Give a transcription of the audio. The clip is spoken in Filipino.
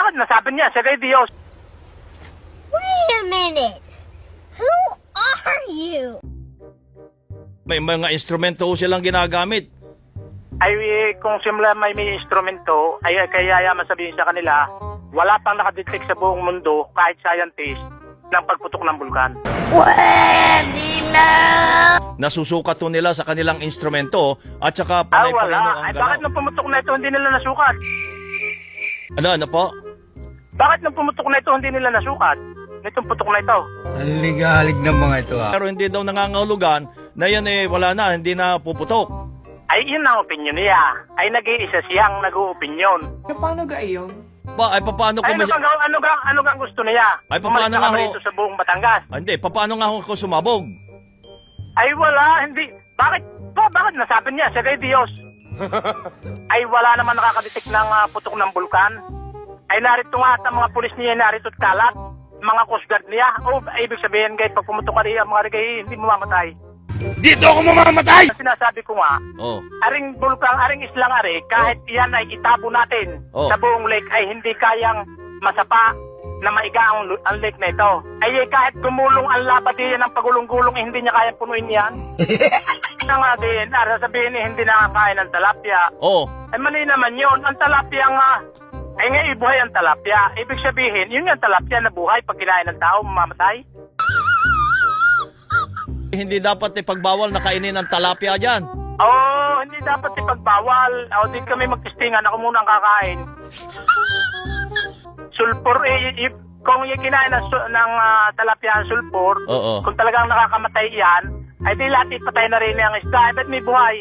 bakit nasabi niya? Sige, Diyos. Wait a minute. Who are you? May mga instrumento ho silang ginagamit. Ay, kung simula may instrumento, ay kaya yaman sabihin sa kanila, wala pang nakadetect sa buong mundo, kahit scientist, ng pagputok ng bulkan. Pwede na! Nasusukat ho nila sa kanilang instrumento at saka Ah, panay-panay wala. ang Ay, bakit galaw. nung pumutok na ito, hindi nila nasukat? Ano po? Bakit nung pumutok na ito, hindi nila nasukat? Nitong putok na ito. Ang ligalig ng mga ito ha. Pero hindi daw nangangahulugan na yan wala na, hindi na puputok. Ay, yun ang opinion niya. Ay, nag-iisa siyang nag-uopinyon. Paano ga iyon? Ay, paano Ay, kung ano kang gusto niya? Ay, paano nga ho? Ito sa buong Batangas. Hindi, paano nga ho kung sumabog? Ay, wala, hindi. Bakit nasabi niya? Sige, Diyos. Ay, wala naman nakakadetect ng putok ng bulkan. Ay, narito nga at ang mga pulis niya, narito at kalat. Mga coast guard niya. O, ibig sabihin, guys, pag pumutok ka niya, mga rigay, hindi mamamatay. Dito ako mamamatay! Sinasabi ko nga, Oh. aring bulkan, aring islang ari, kahit iyan ay itabo natin Oh. sa buong lake, ay hindi kayang masapa na maiga ang lake na ito. Ay kahit gumulong ang laba diyan ng pagulong-gulong, eh, hindi niya kayang punuin yan. Na nga din, sabihin eh, hindi nakakain ng talapia. Oh. Ay mali naman yun, ang talapia nga, ay nga ibuhay ang talapia. Ibig sabihin, yun yung talapia na buhay pag kinain ng tao, mamamatay. Hindi dapat ipagbawal na kainin ng talapia dyan. Oo, hindi dapat ipagbawal. O, di kami magtistingan. Ako muna ang kakain. Sulfur, kung yung kinain ng talapia ang sulfur, Oo. kung talagang nakakamatay yan, ay di lahat ipatay na rin yung isda. Ba't may buhay?